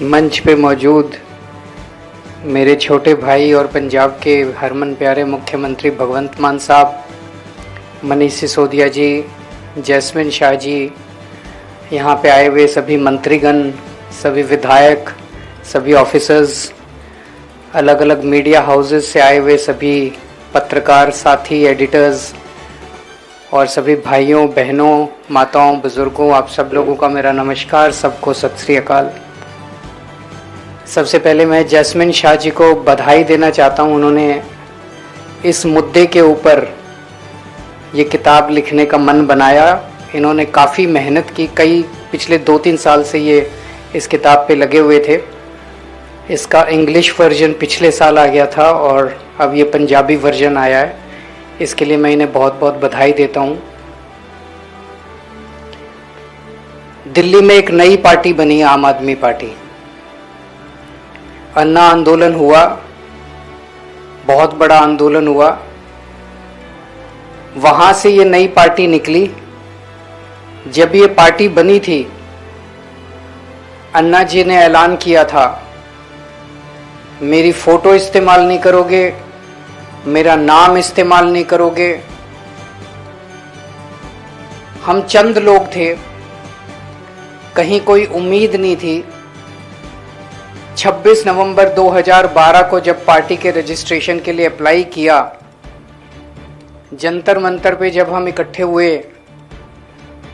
मंच पे मौजूद मेरे छोटे भाई और पंजाब के हरमन प्यारे मुख्यमंत्री भगवंत मान साहब, मनीष सिसोदिया जी, जैस्मिन शाह जी, यहाँ पे आए हुए सभी मंत्रीगण, सभी विधायक, सभी ऑफिसर्स, अलग अलग मीडिया हाउसेस से आए हुए सभी पत्रकार साथी, एडिटर्स और सभी भाइयों बहनों, माताओं, बुजुर्गों, आप सब लोगों का मेरा नमस्कार, सबको सत श्री अकाल। सबसे पहले मैं जैस्मिन शाह जी को बधाई देना चाहता हूँ। उन्होंने इस मुद्दे के ऊपर ये किताब लिखने का मन बनाया। इन्होंने काफ़ी मेहनत की, कई पिछले 2-3 साल से ये इस किताब पे लगे हुए थे। इसका इंग्लिश वर्जन पिछले साल आ गया था और अब ये पंजाबी वर्जन आया है। इसके लिए मैं इन्हें बहुत बहुत बधाई देता हूँ। दिल्ली में एक नई पार्टी बनी, आम आदमी पार्टी। अन्ना आंदोलन हुआ, बहुत बड़ा आंदोलन हुआ, वहां से ये नई पार्टी निकली। जब ये पार्टी बनी थी, अन्ना जी ने ऐलान किया था, मेरी फोटो इस्तेमाल नहीं करोगे, मेरा नाम इस्तेमाल नहीं करोगे। हम चंद लोग थे, कहीं कोई उम्मीद नहीं थी। 26 नवंबर 2012 को जब पार्टी के रजिस्ट्रेशन के लिए अप्लाई किया, जंतर मंतर पे जब हम इकट्ठे हुए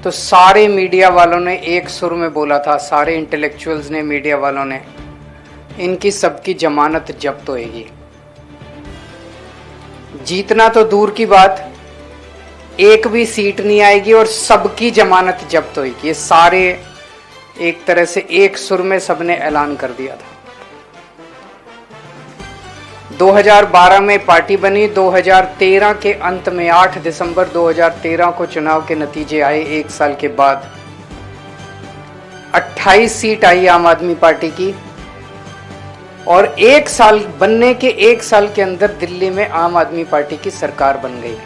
तो सारे मीडिया वालों ने एक सुर में बोला था, सारे इंटेलेक्चुअल्स ने, मीडिया वालों ने, इनकी सबकी जमानत जब्त होएगी। जीतना तो दूर की बात, एक भी सीट नहीं आएगी और सबकी जमानत जब्त होएगी। ये सारे एक तरह से एक सुर में सबने ऐलान कर दिया था। 2012 में पार्टी बनी। 2013 के अंत में 8 दिसंबर 2013 को चुनाव के नतीजे आए। एक साल के बाद 28 सीट आई आम आदमी पार्टी की और एक साल बनने के एक साल के अंदर दिल्ली में आम आदमी पार्टी की सरकार बन गई।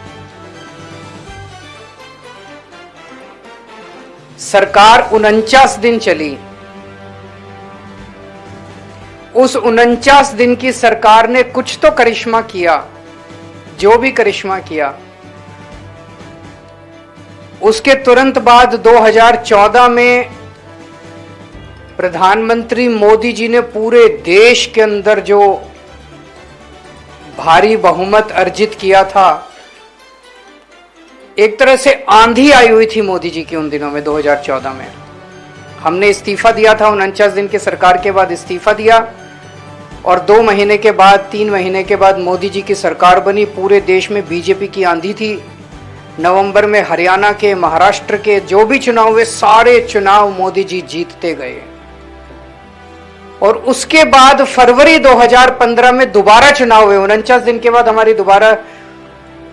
सरकार 49 दिन चली। उस 49 दिन की सरकार ने कुछ तो करिश्मा किया, जो भी करिश्मा किया। उसके तुरंत बाद 2014 में प्रधानमंत्री मोदी जी ने पूरे देश के अंदर जो भारी बहुमत अर्जित किया था, एक तरह से आंधी आई हुई थी मोदी जी की उन दिनों में। 2014 में हमने इस्तीफा दिया था, 49 दिन की सरकार के बाद इस्तीफा दिया और 2 महीने के बाद, 3 महीने के बाद मोदी जी की सरकार बनी। पूरे देश में बीजेपी की आंधी थी। नवंबर में हरियाणा के, महाराष्ट्र के जो भी चुनाव हुए, सारे चुनाव मोदी जी जीतते गए। और उसके बाद फरवरी 2015 में दोबारा चुनाव हुए। 49 दिन के बाद हमारी दोबारा,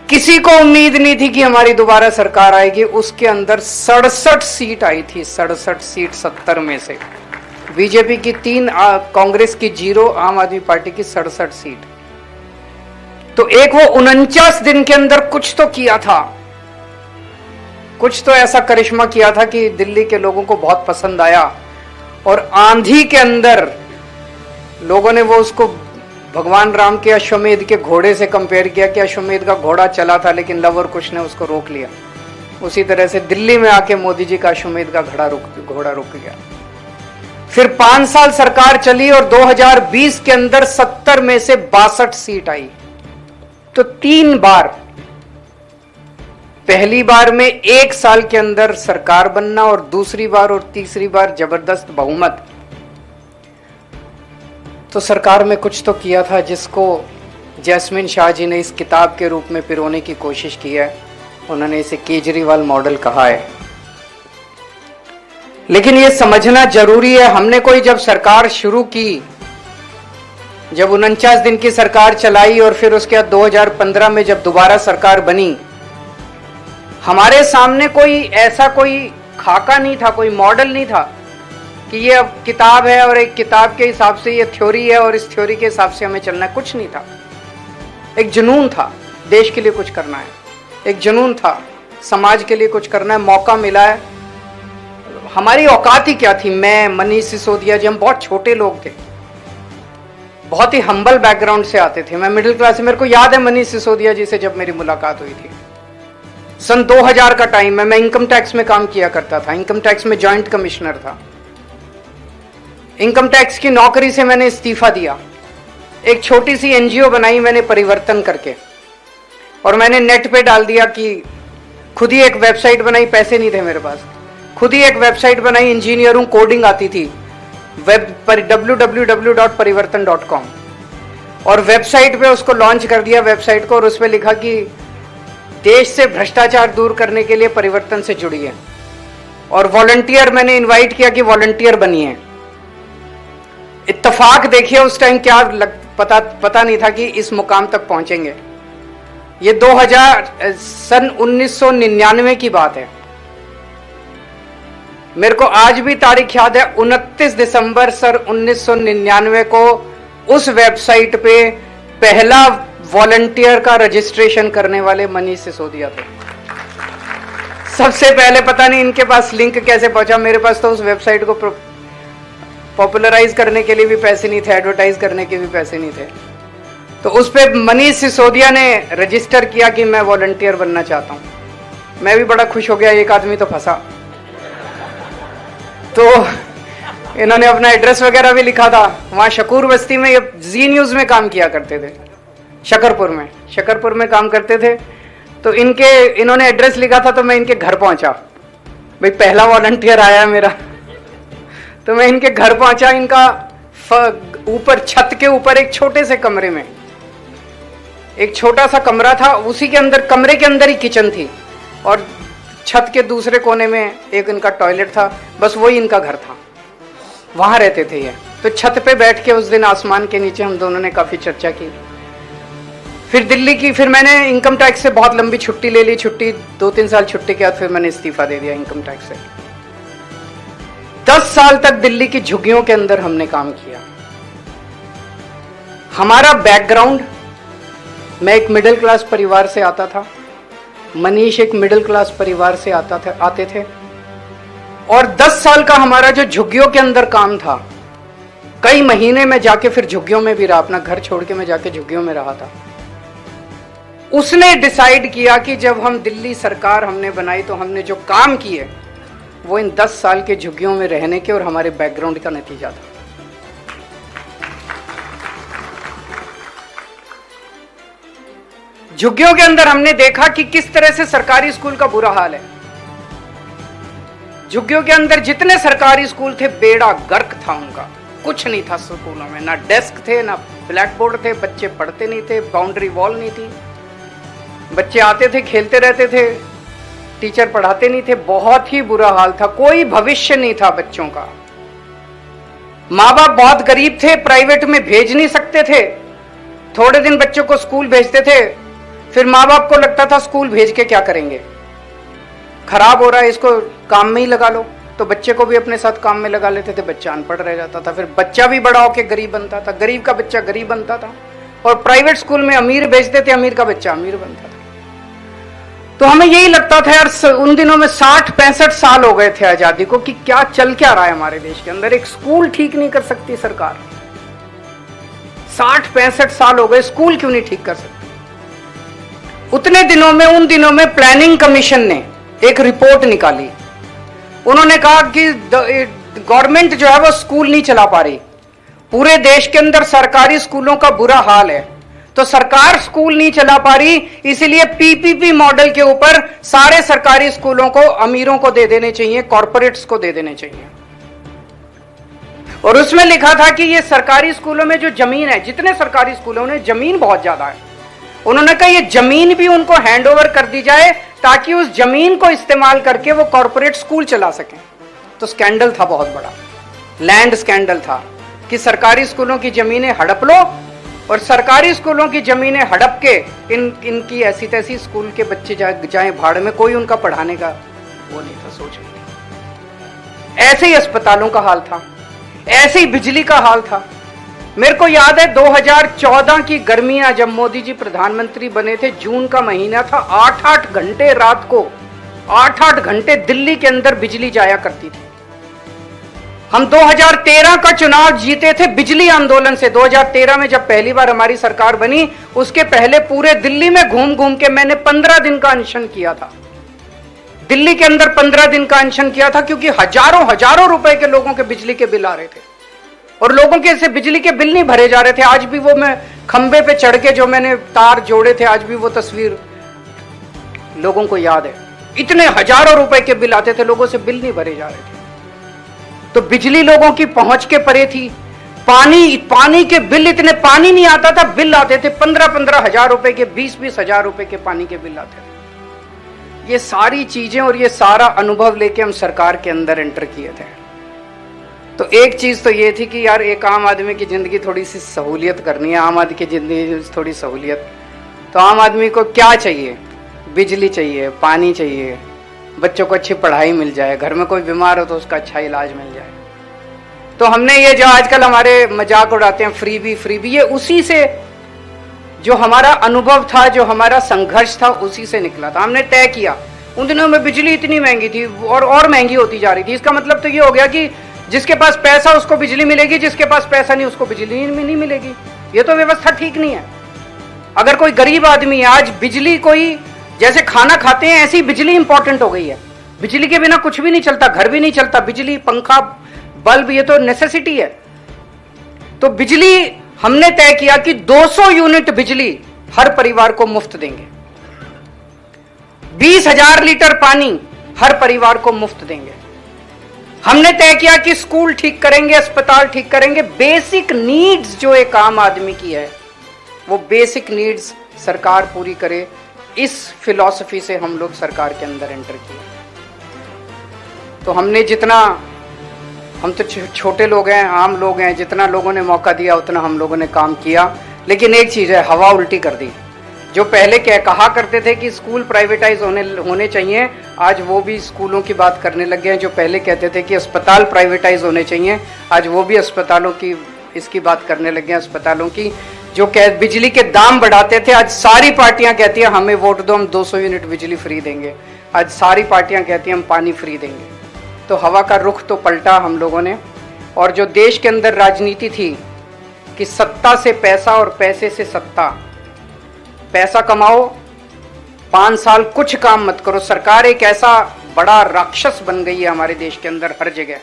किसी को उम्मीद नहीं थी कि हमारी दोबारा सरकार आएगी। उसके अंदर 67 सीट आई थी, 67 सीट 70 में से। बीजेपी की 3, कांग्रेस की 0, आम आदमी पार्टी की 67 सीट। तो एक वो 49 दिन के अंदर कुछ तो किया था, कुछ तो ऐसा करिश्मा किया था कि दिल्ली के लोगों को बहुत पसंद आया। और आंधी के अंदर लोगों ने वो उसको भगवान राम के अश्वमेध के घोड़े से कंपेयर किया कि अश्वमेध का घोड़ा चला था लेकिन लव और कुश ने उसको रोक लिया। उसी तरह से दिल्ली में आके मोदी जी का अश्वमेध का घोड़ा रुक गया। फिर 5 साल सरकार चली और 2020 के अंदर 70 में से 62 सीट आई। तो 3 बार, पहली बार में 1 साल के अंदर सरकार बनना और दूसरी बार और तीसरी बार जबरदस्त बहुमत। तो सरकार में कुछ तो किया था, जिसको जैस्मिन शाह जी ने इस किताब के रूप में पिरोने की कोशिश की है। उन्होंने इसे केजरीवाल मॉडल कहा है। लेकिन ये समझना जरूरी है, हमने कोई जब सरकार शुरू की, जब 49 दिन की सरकार चलाई और फिर उसके बाद 2015 में जब दोबारा सरकार बनी, हमारे सामने कोई ऐसा कोई खाका नहीं था, कोई मॉडल नहीं था कि ये अब किताब है और एक किताब के हिसाब से ये थ्योरी है और इस थ्योरी के हिसाब से हमें चलना है। कुछ नहीं था। एक जुनून था, देश के लिए कुछ करना है। एक जुनून था, समाज के लिए कुछ करना है। मौका मिला है, हमारी औकात ही क्या थी। मैं, मनीष सिसोदिया जी, हम बहुत छोटे लोग थे, बहुत ही हम्बल बैकग्राउंड से आते थे। मैं मिडिल क्लास से, मेरे को याद है मनीष सिसोदिया जी से जब मेरी मुलाकात हुई थी सन 2000 का टाइम है। मैं इनकम टैक्स में काम किया करता था, इनकम टैक्स में जॉइंट कमिश्नर था। इनकम टैक्स की नौकरी से मैंने इस्तीफा दिया, एक छोटी सी एनजीओ बनाई मैंने परिवर्तन करके, और मैंने नेट पे डाल दिया कि खुद ही एक वेबसाइट बनाई, पैसे नहीं थे मेरे पास, खुद ही एक वेबसाइट बनाई, इंजीनियर हूं, कोडिंग आती थी, वेब पर www.parivartan.com, और वेबसाइट पे उसको लॉन्च कर दिया वेबसाइट को, और उस पर लिखा कि देश से भ्रष्टाचार दूर करने के लिए परिवर्तन से जुड़िए, और वॉलंटियर मैंने इनवाइट किया कि वॉलंटियर बनिए। इत्तेफाक देखिए उस टाइम क्या पता नहीं था कि इस मुकाम तक पहुंचेंगे। ये 1999 की बात है। मेरे को आज भी तारीख याद है, 29 दिसंबर सन 1999 को उस वेबसाइट पे पहला वॉलंटियर का रजिस्ट्रेशन करने वाले मनीष सिसोदिया थे। सबसे पहले, पता नहीं इनके पास लिंक कैसे पहुंचा, मेरे पास तो उस वेबसाइट को पॉपुलराइज करने के लिए भी पैसे नहीं थे, एडवर्टाइज करने के भी पैसे नहीं थे। तो उस पे मनीष सिसोदिया ने रजिस्टर किया कि मैं वॉलंटियर बनना चाहता हूं। मैं भी बड़ा खुश हो गया, एक आदमी तो फंसा। तो इन्होंने अपना एड्रेस वगैरह भी लिखा था, वहां शकूर बस्ती में, ये जी न्यूज में काम किया करते थे, शकरपुर में काम करते थे। तो इन्होंने एड्रेस लिखा था, तो मैं इनके घर पहुंचा, भाई पहला वॉलंटियर आया मेरा। तो मैं इनके घर पहुंचा, इनका ऊपर छत के ऊपर एक छोटे से कमरे में एक छोटा सा कमरा था, उसी के अंदर, कमरे के अंदर ही किचन थी, और छत के दूसरे कोने में एक इनका टॉयलेट था, बस वही इनका घर था, वहां रहते थे ये। तो छत पे बैठ के उस दिन आसमान के नीचे हम दोनों ने काफी चर्चा की। फिर दिल्ली की, फिर मैंने इनकम टैक्स से बहुत लंबी छुट्टी ले ली, 2-3 साल छुट्टी के बाद फिर मैंने इस्तीफा दे दिया इनकम टैक्स से। 10 साल तक दिल्ली की झुग्गियों के अंदर हमने काम किया। हमारा बैकग्राउंड, मैं एक मिडिल क्लास परिवार से आता था, मनीष एक मिडिल क्लास परिवार से आते थे, और 10 साल का हमारा जो झुग्गियों के अंदर काम था, कई महीने में जाके फिर झुग्गियों में भी रहा, अपना घर छोड़ के मैं जाके झुग्गियों में रहा था। उसने डिसाइड किया कि जब हम दिल्ली सरकार हमने बनाई, तो हमने जो काम किए वो इन 10 साल के झुग्गियों में रहने के और हमारे बैकग्राउंड का नतीजा था। झुग्गियों के अंदर हमने देखा कि किस तरह से सरकारी स्कूल का बुरा हाल है। झुग्गियों के अंदर जितने सरकारी स्कूल थे, बेड़ा गर्क था उनका, कुछ नहीं था स्कूलों में, ना डेस्क थे, ना ब्लैक बोर्ड थे, बच्चे पढ़ते नहीं थे, बाउंड्री वॉल नहीं थी, बच्चे आते थे खेलते रहते थे, टीचर पढ़ाते नहीं थे, बहुत ही बुरा हाल था, कोई भविष्य नहीं था बच्चों का। माँ बाप बहुत गरीब थे, प्राइवेट में भेज नहीं सकते थे, थोड़े दिन बच्चों को स्कूल भेजते थे, फिर माँ बाप को लगता था स्कूल भेज के क्या करेंगे, खराब हो रहा है इसको काम में ही लगा लो, तो बच्चे को भी अपने साथ काम में लगा लेते थे, बच्चा अनपढ़ रह जाता था, फिर बच्चा भी बड़ा होकर गरीब बनता था, गरीब का बच्चा गरीब बनता था, और प्राइवेट स्कूल में अमीर भेजते थे, अमीर का बच्चा अमीर बनता था। तो हमें यही लगता था यार, उन दिनों में 60-65 साल हो गए थे आजादी को, कि क्या चल क्या रहा है हमारे देश के अंदर, एक स्कूल ठीक नहीं कर सकती सरकार। 60-65 साल हो गए, स्कूल क्यों नहीं ठीक कर सकती। उतने दिनों में, उन दिनों में प्लानिंग कमीशन ने एक रिपोर्ट निकाली, उन्होंने कहा कि गवर्नमेंट जो है वो स्कूल नहीं चला पा रही, पूरे देश के अंदर सरकारी स्कूलों का बुरा हाल है, तो सरकार स्कूल नहीं चला पा रही, इसीलिए पीपीपी मॉडल के ऊपर सारे सरकारी स्कूलों को अमीरों को दे देने चाहिए, कॉर्पोरेट्स को दे देने चाहिए। और उसमें लिखा था कि ये सरकारी स्कूलों में जो जमीन है, जितने सरकारी स्कूलों में जमीन बहुत ज्यादा है, उन्होंने कहा ये जमीन भी उनको हैंड ओवर कर दी जाए, ताकि उस जमीन को इस्तेमाल करके वो कॉर्पोरेट स्कूल चला सकें। तो स्कैंडल था बहुत बड़ा, लैंड स्कैंडल था, कि सरकारी स्कूलों की जमीनें हड़प लो, और सरकारी स्कूलों की जमीनें हड़प के इनकी ऐसी तैसी स्कूल के बच्चे जाएं भाड़ में, कोई उनका पढ़ाने का वो नहीं था, सोच नहीं थी। ऐसे ही अस्पतालों का हाल था, ऐसे ही बिजली का हाल था। मेरे को याद है 2014 की गर्मियां, जब मोदी जी प्रधानमंत्री बने थे, जून का महीना था, 8-8 घंटे रात को, 8-8 घंटे दिल्ली के अंदर बिजली जाया करती थी। हम 2013 का चुनाव जीते थे बिजली आंदोलन से। 2013 में जब पहली बार हमारी सरकार बनी, उसके पहले पूरे दिल्ली में घूम घूम के मैंने 15 दिन का अनशन किया था। दिल्ली के अंदर 15 दिन का अनशन किया था, क्योंकि हजारों हजारों रुपए के लोगों के बिजली के बिल आ रहे थे और लोगों के से बिजली के बिल नहीं भरे जा रहे थे। आज भी वो मैं खंबे पे चढ़ के जो मैंने तार जोड़े थे, आज भी वो तस्वीर लोगों को याद है। इतने हजारों रुपए के बिल आते थे, लोगों से बिल नहीं भरे जा रहे थे। तो बिजली लोगों की पहुंच के परे थी। पानी के बिल, इतने पानी नहीं आता था, बिल आते थे 15-15 हजार रुपए के, 20-20 हजार रुपए के पानी के बिल आते थे। ये सारी चीजें और ये सारा अनुभव लेके हम सरकार के अंदर एंटर किए थे। तो एक चीज तो ये थी कि यार एक आम आदमी की जिंदगी थोड़ी सी सहूलियत करनी है, आम आदमी की जिंदगी थोड़ी सहूलियत। तो आम आदमी को क्या चाहिए? बिजली चाहिए, पानी चाहिए, बच्चों को अच्छी पढ़ाई मिल जाए, घर में कोई बीमार हो तो उसका अच्छा इलाज मिल जाए। तो हमने ये जो आजकल हमारे मजाक उड़ाते हैं फ्री बी, ये उसी से जो हमारा अनुभव था, जो हमारा संघर्ष था, उसी से निकला था। हमने तय किया, उन दिनों में बिजली इतनी महंगी थी और महंगी होती जा रही थी। इसका मतलब तो ये हो गया कि जिसके पास पैसा उसको बिजली मिलेगी, जिसके पास पैसा नहीं उसको बिजली नहीं मिलेगी। ये तो व्यवस्था ठीक नहीं है। अगर कोई गरीब आदमी है, आज बिजली कोई जैसे खाना खाते हैं ऐसी बिजली इंपॉर्टेंट हो गई है। बिजली के बिना कुछ भी नहीं चलता, घर भी नहीं चलता। बिजली, पंखा, बल्ब, ये तो नेसेसिटी है। तो बिजली हमने तय किया कि 200 यूनिट बिजली हर परिवार को मुफ्त देंगे। 20,000 लीटर पानी हर परिवार को मुफ्त देंगे। हमने तय किया कि स्कूल ठीक करेंगे, अस्पताल ठीक करेंगे। बेसिक नीड्स जो एक आम आदमी की है, वो बेसिक नीड्स सरकार पूरी करे। इस फिलॉसफी से हम लोग सरकार के अंदर एंटर किए। तो हमने जितना, हम तो छोटे लोग हैं, आम लोग हैं, जितना लोगों ने मौका दिया उतना हम लोगों ने काम किया। लेकिन एक चीज है, हवा उल्टी कर दी। जो पहले कहा करते थे कि स्कूल प्राइवेटाइज होने चाहिए, आज वो भी स्कूलों की बात करने लग गए हैं। जो पहले कहते थे कि अस्पताल प्राइवेटाइज होने चाहिए, आज वो भी अस्पतालों की इसकी बात करने लग गए हैं, अस्पतालों की। जो बिजली के दाम बढ़ाते थे, आज सारी पार्टियां कहती हैं हमें वोट दो, हम 200 यूनिट बिजली फ्री देंगे। आज सारी पार्टियां कहती हैं हम पानी फ्री देंगे। तो हवा का रुख तो पलटा हम लोगों ने। और जो देश के अंदर राजनीति थी कि सत्ता से पैसा और पैसे से सत्ता, पैसा कमाओ, 5 साल कुछ काम मत करो। सरकार एक ऐसा बड़ा राक्षस बन गई है हमारे देश के अंदर हर जगह।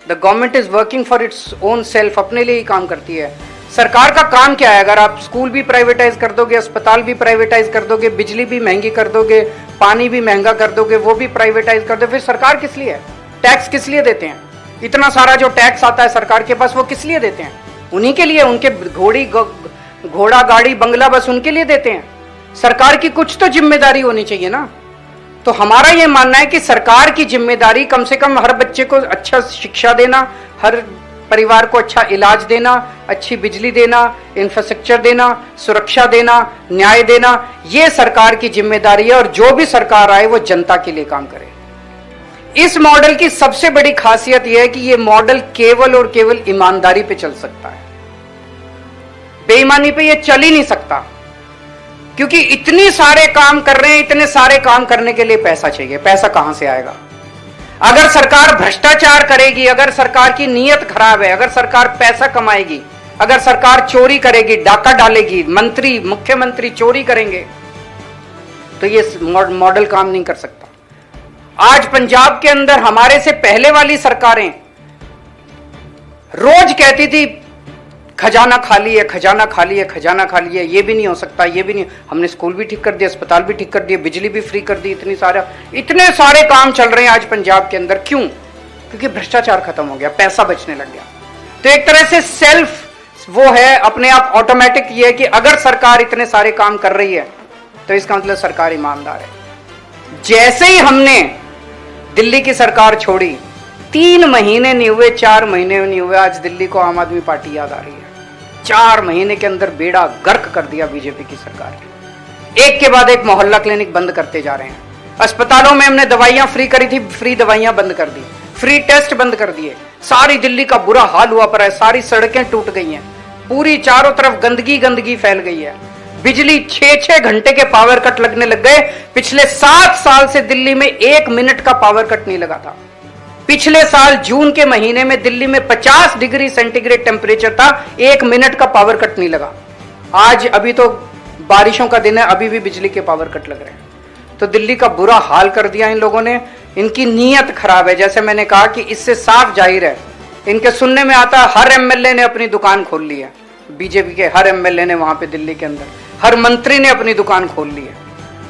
The government is working for its own self, अपने लिए ही काम करती है। सरकार का काम क्या है? अगर आप स्कूल भी प्राइवेटाइज कर दोगे, अस्पताल भी प्राइवेटाइज कर दोगे, बिजली भी महंगी कर दोगे, पानी भी महंगा कर दोगे, वो भी प्राइवेटाइज कर दोगे, फिर सरकार किस लिए है? टैक्स किस लिए देते हैं? इतना सारा जो टैक्स आता है सरकार के पास, वो किस लिए देते हैं? उन्हीं के लिए। उनके घोड़ा, गाड़ी, बंगला, बस उनके लिए देते हैं। सरकार की कुछ तो जिम्मेदारी होनी चाहिए ना। तो हमारा ये मानना है कि सरकार की जिम्मेदारी कम से कम हर बच्चे को अच्छा शिक्षा देना, हर परिवार को अच्छा इलाज देना, अच्छी बिजली देना, इंफ्रास्ट्रक्चर देना, सुरक्षा देना, न्याय देना, ये सरकार की जिम्मेदारी है। और जो भी सरकार आए वो जनता के लिए काम करे। इस मॉडल की सबसे बड़ी खासियत यह है कि ये मॉडल केवल और केवल ईमानदारी पे चल सकता है, बेईमानी पे ये चल ही नहीं सकता। क्योंकि इतने सारे काम कर रहे हैं, इतने सारे काम करने के लिए पैसा चाहिए। पैसा कहां से आएगा? अगर सरकार भ्रष्टाचार करेगी, अगर सरकार की नीयत खराब है, अगर सरकार पैसा कमाएगी, अगर सरकार चोरी करेगी, डाका डालेगी, मंत्री, मुख्यमंत्री चोरी करेंगे, तो ये मॉडल काम नहीं कर सकता। आज पंजाब के अंदर हमारे से पहले वाली सरकारें रोज कहती थी खजाना खाली है, खजाना खाली है, खजाना खाली है, ये भी नहीं हो सकता, ये भी नहीं। हमने स्कूल भी ठीक कर दिया, अस्पताल भी ठीक कर दिया, बिजली भी फ्री कर दी, इतने सारे काम चल रहे हैं आज पंजाब के अंदर। क्यों? क्योंकि भ्रष्टाचार खत्म हो गया, पैसा बचने लग गया। तो एक तरह से सेल्फ वो है, अपने आप ऑटोमेटिक ये है कि अगर सरकार इतने सारे काम कर रही है तो इसका मतलब सरकार ईमानदार है। जैसे ही हमने दिल्ली की सरकार छोड़ी, 3 महीने नहीं हुए, 4 महीने नहीं हुए, आज दिल्ली को आम आदमी पार्टी याद आ रही है। 4 महीने के अंदर बेड़ा गर्क कर दिया बीजेपी की सरकार ने। एक के बाद एक मोहल्ला क्लिनिक बंद करते जा रहे हैं। अस्पतालों में हमने दवाइयां फ्री करी थी, फ्री दवाइयां बंद कर दी, फ्री टेस्ट बंद कर दिए। सारी दिल्ली का बुरा हाल हुआ पड़ा है, सारी सड़कें टूट गई हैं, पूरी चारों तरफ गंदगी गंदगी फैल गई है। बिजली 6-6 घंटे के पावर कट लगने लग गए। पिछले 7 साल से दिल्ली में 1 मिनट का पावर कट नहीं लगा था। पिछले साल जून के महीने में दिल्ली में 50 डिग्री सेंटीग्रेड टेम्परेचर था, 1 मिनट का पावर कट नहीं लगा। आज अभी तो बारिशों का दिन है, अभी भी बिजली के पावर कट लग रहे हैं। तो दिल्ली का बुरा हाल कर दिया इन लोगों ने, इनकी नीयत खराब है। जैसे मैंने कहा कि इससे साफ जाहिर है, इनके सुनने में आता है हर एमएलए ने अपनी दुकान खोल ली है, बीजेपी के हर एमएलए ने वहां पे दिल्ली के अंदर, हर मंत्री ने अपनी दुकान खोल ली है।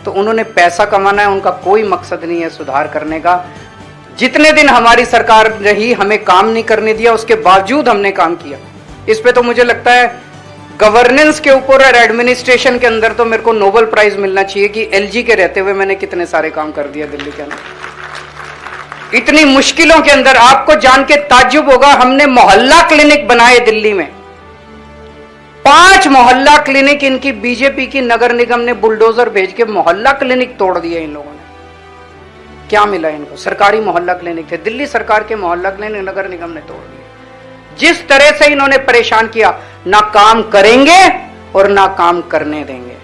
तो उन्होंने पैसा कमाना है, उनका कोई मकसद नहीं है सुधार करने का। जितने दिन हमारी सरकार रही हमें काम नहीं करने दिया, उसके बावजूद हमने काम किया। इस पे तो मुझे लगता है गवर्नेंस के ऊपर और एडमिनिस्ट्रेशन के अंदर तो मेरे को नोबेल प्राइज मिलना चाहिए कि एलजी के रहते हुए मैंने कितने सारे काम कर दिया दिल्ली के अंदर। इतनी मुश्किलों के अंदर आपको जान के ताज्जुब होगा, हमने मोहल्ला क्लिनिक बनाए दिल्ली में, 5 मोहल्ला क्लिनिक इनकी बीजेपी की नगर निगम ने बुलडोजर भेज के मोहल्ला क्लिनिक तोड़ दिए इन लोगों ने। क्या मिला इनको? सरकारी मोहल्ला क्लिनिक थे, दिल्ली सरकार के मोहल्ला क्लिनिक नगर निगम ने तोड़ दिए। जिस तरह से इन्होंने परेशान किया, ना काम करेंगे और ना काम करने देंगे,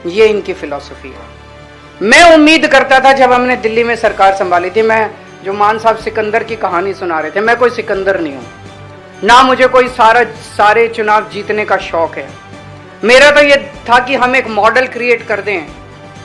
ये इनकी फिलॉसफी है। मैं उम्मीद करता था जब हमने दिल्ली में सरकार संभाली थी, मैं जो मान साहब सिकंदर की कहानी सुना रहे थे, मैं कोई सिकंदर नहीं हूं, ना मुझे कोई सारे चुनाव जीतने का शौक है। मेरा तो ये था कि हम एक मॉडल क्रिएट कर दें,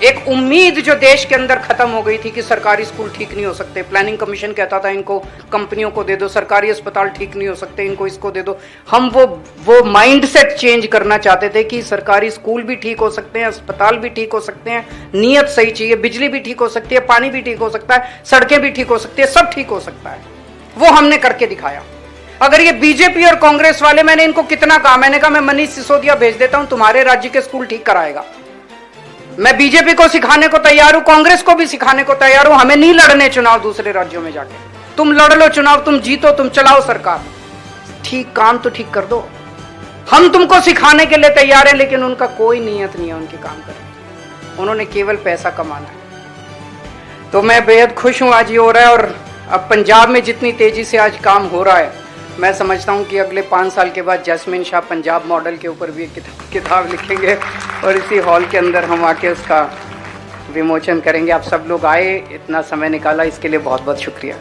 एक उम्मीद जो देश के अंदर खत्म हो गई थी कि सरकारी स्कूल ठीक नहीं हो सकते, प्लानिंग कमीशन कहता था इनको कंपनियों को दे दो, सरकारी अस्पताल ठीक नहीं हो सकते, इनको इसको दे दो। हम वो माइंडसेट चेंज करना चाहते थे कि सरकारी स्कूल भी ठीक हो सकते हैं, अस्पताल भी ठीक हो सकते हैं, नीयत सही चाहिए, बिजली भी ठीक हो सकती है, पानी भी ठीक हो सकता है, सड़कें भी ठीक हो सकती है, सब ठीक हो सकता है। वो हमने करके दिखाया। अगर ये बीजेपी और कांग्रेस वाले, मैंने इनको कितना कहा, मैंने कहा मैं मनीष सिसोदिया भेज देता हूं, तुम्हारे राज्य के स्कूल ठीक कराएगा। मैं बीजेपी को सिखाने को तैयार हूं, कांग्रेस को भी सिखाने को तैयार हूं, हमें नहीं लड़ने चुनाव दूसरे राज्यों में जाके, तुम लड़ लो चुनाव, तुम जीतो, तुम चलाओ सरकार, ठीक काम तो ठीक कर दो। हम तुमको सिखाने के लिए तैयार हैं, लेकिन उनका कोई नियत नहीं है उनके काम करने, उन्होंने केवल पैसा कमाना है। तो मैं बेहद खुश हूं आज ये हो रहा है। और अब पंजाब में जितनी तेजी से आज काम हो रहा है, मैं समझता हूं कि अगले 5 साल के बाद जैस्मिन शाह पंजाब मॉडल के ऊपर भी एक किताब लिखेंगे और इसी हॉल के अंदर हम आके उसका विमोचन करेंगे। आप सब लोग आए, इतना समय निकाला, इसके लिए बहुत बहुत शुक्रिया।